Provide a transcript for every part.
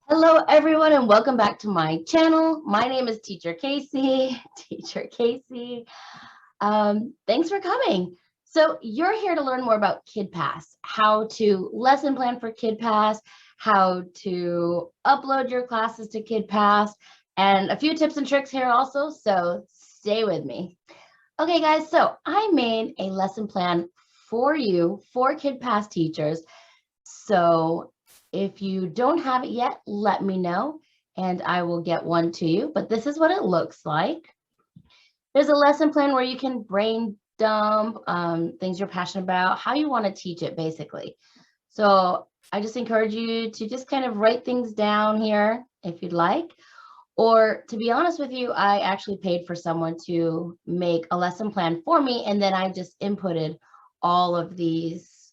Hello, everyone, and welcome back to my channel. My name is Teacher Casey. Teacher Casey. Thanks for coming. So you're here to learn more about KidPass, how to lesson plan for KidPass, how to upload your classes to KidPass, and a few tips and tricks here also, so stay with me. Okay, guys, so I made a lesson plan for you, for KidPass teachers. So if you don't have it yet, let me know and I will get one to you. But this is what it looks like. There's a lesson plan where you can brain dump things you're passionate about, how you want to teach it, basically. So I just encourage you to just kind of write things down here if you'd like. Or to be honest with you, I actually paid for someone to make a lesson plan for me, and then I just inputted all of these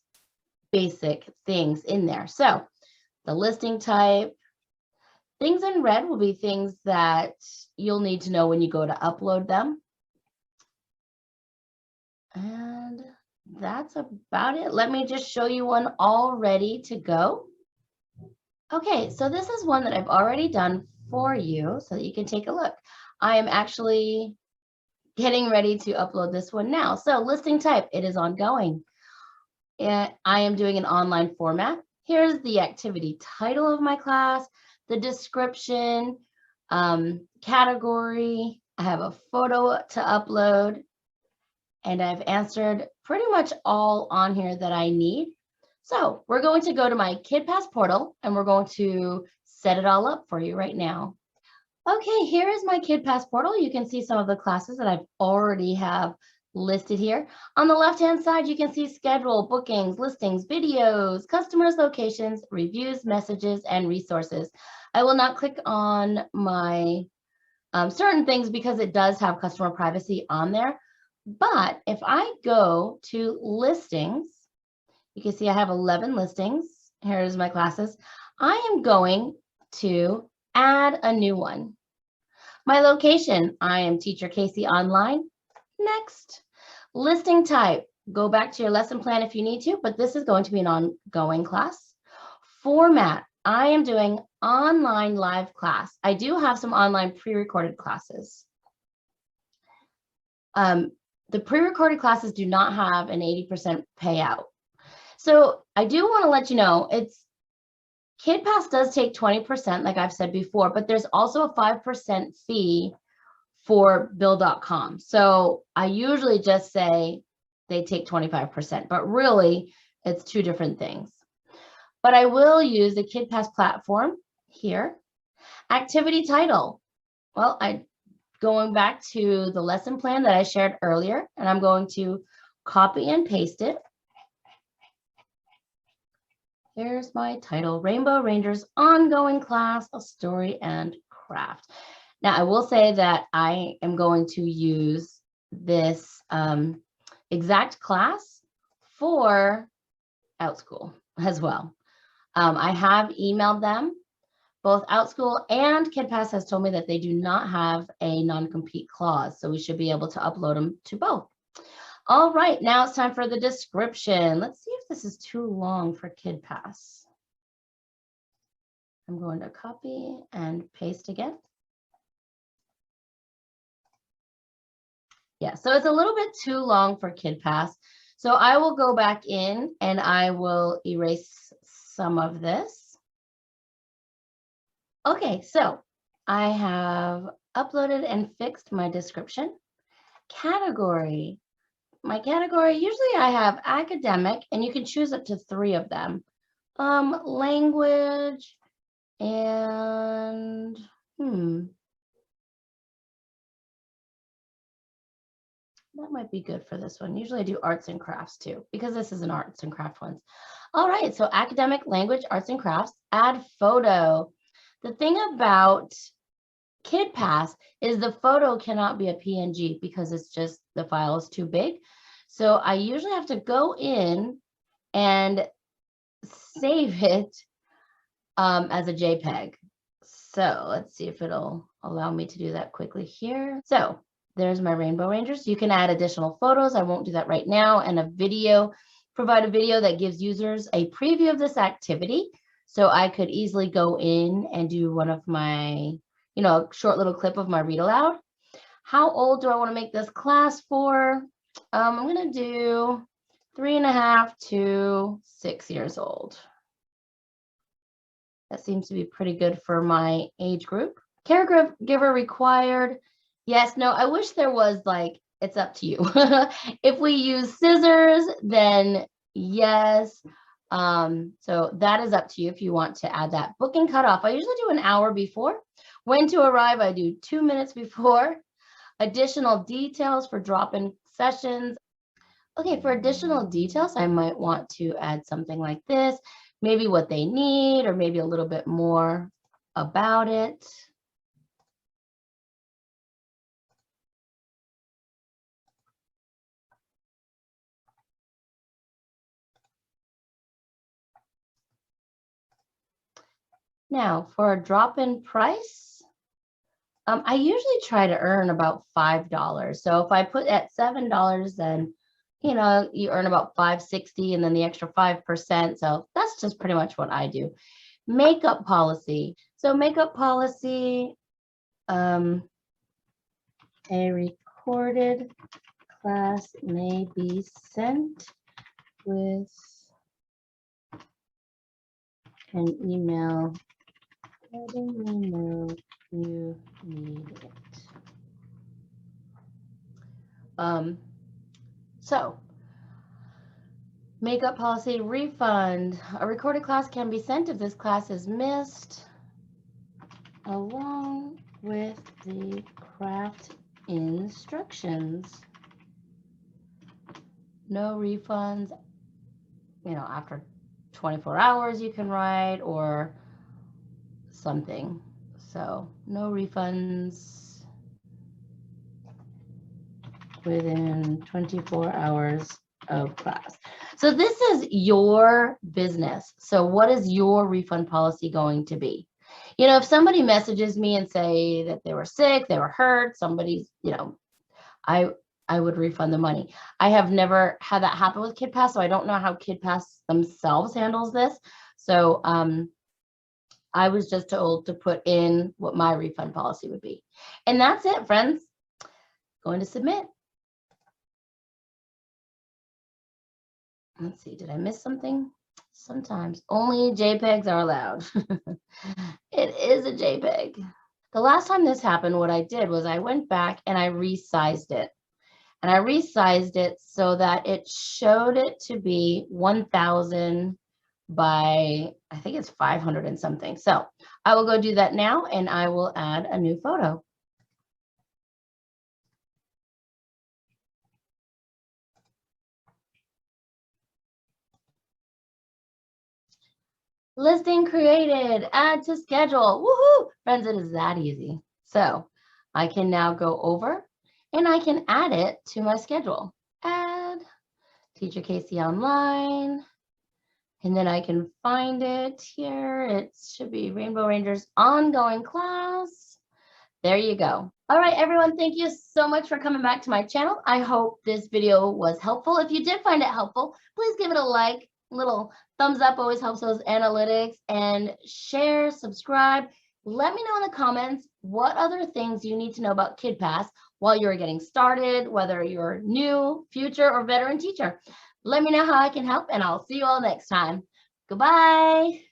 basic things in there. So the listing type, things in red will be things that you'll need to know when you go to upload them. And that's about it. Let me just show you one all ready to go. Okay, so this is one that I've already done for you so that you can take a look. I am actually getting ready to upload this one now. So listing type, it is ongoing. And I am doing an online format. Here's the activity title of my class, the description, category. I have a photo to upload, and I've answered pretty much all on here that I need. So we're going to go to my KidPass portal, and we're going to set it all up for you right now. Okay, here is my KidPass portal. You can see some of the classes that I've already have listed here. On the left-hand side, you can see schedule, bookings, listings, videos, customers, locations, reviews, messages, and resources. I will not click on my certain things because it does have customer privacy on there. But if I go to listings, you can see I have 11 listings. Here's my classes. I am going to add a new one. My location, I am Teacher Casey Online. Next. Listing type, go back to your lesson plan if you need to, but this is going to be an ongoing class. Format, I am doing online live class. I do have some online pre-recorded classes. The pre-recorded classes do not have an 80% payout. So I do want to let you know, KidPass does take 20%, like I've said before, but there's also a 5% fee for bill.com. So I usually just say they take 25%, but really it's two different things. But I will use the KidPass platform here. Activity title. Well, going back to the lesson plan that I shared earlier, and I'm going to copy and paste it. Here's my title, Rainbow Rangers Ongoing Class of Story and Craft. Now, I will say that I am going to use this exact class for OutSchool as well. I have emailed them. Both OutSchool and KidPass has told me that they do not have a non-compete clause, so we should be able to upload them to both. All right, now it's time for the description. Let's see if this is too long for KidPass. I'm going to copy and paste again. Yeah, so it's a little bit too long for KidPass. So I will go back in and I will erase some of this. Okay, so I have uploaded and fixed my description. Category. My category, usually I have academic, and you can choose up to 3 of them. Language and that might be good for this one. Usually I do arts and crafts too, because this is an arts and craft one. All right, so academic, language, arts and crafts, add photo. The thing about KidPass is the photo cannot be a PNG because it's just, the file is too big. So I usually have to go in and save it as a JPEG. So let's see if it'll allow me to do that quickly here. So there's my Rainbow Rangers. You can add additional photos. I won't do that right now. And a video, provide a video that gives users a preview of this activity. So I could easily go in and do one of my, short little clip of my read aloud. How old do I want to make this class for? I'm going to do 3.5 to 6 years old. That seems to be pretty good for my age group. Caregiver required. Yes, no, I wish there was like, it's up to you. If we use scissors, then yes. So that is up to you if you want to add that. Booking cutoff, I usually do an hour before. When to arrive, I do 2 minutes before. Additional details for drop-in sessions. Okay, for additional details, I might want to add something like this, maybe what they need, or maybe a little bit more about it. Now, for a drop-in price, I usually try to earn about $5. So if I put at $7, then you earn about $5.60, and then the extra 5%. So that's just pretty much what I do. Makeup policy. So makeup policy, a recorded class may be sent with an email letting me know you need it. So makeup policy, refund. A recorded class can be sent if this class is missed, along with the craft instructions. No refunds, after 24 hours you can write, or something. So no refunds within 24 hours of class. So this is your business. So what is your refund policy going to be? If somebody messages me and say that they were sick, they were hurt, somebody's, I would refund the money. I have never had that happen with KidPass, so I don't know how KidPass themselves handles this. So I was just told to put in what my refund policy would be. And that's it, friends. Going to submit. Let's see, did I miss something? Sometimes only JPEGs are allowed. It is a JPEG. The last time this happened, what I did was I went back and I resized it. And I resized it so that it showed it to be 1,000 by, I think it's 500 and something. So I will go do that now, and I will add a new photo. Listing created, add to schedule. Woohoo! Friends, it is that easy. So I can now go over and I can add it to my schedule. Add Teacher Casey Online. And then I can find it here. It should be Rainbow Rangers ongoing class. There you go. All right, everyone, thank you so much for coming back to my channel. I hope this video was helpful. If you did find it helpful, please give it a like. Little thumbs up always helps those analytics, and share, subscribe. Let me know in the comments what other things you need to know about KidPass while you're getting started, whether you're new, future, or veteran teacher. Let me know how I can help, and I'll see you all next time. Goodbye.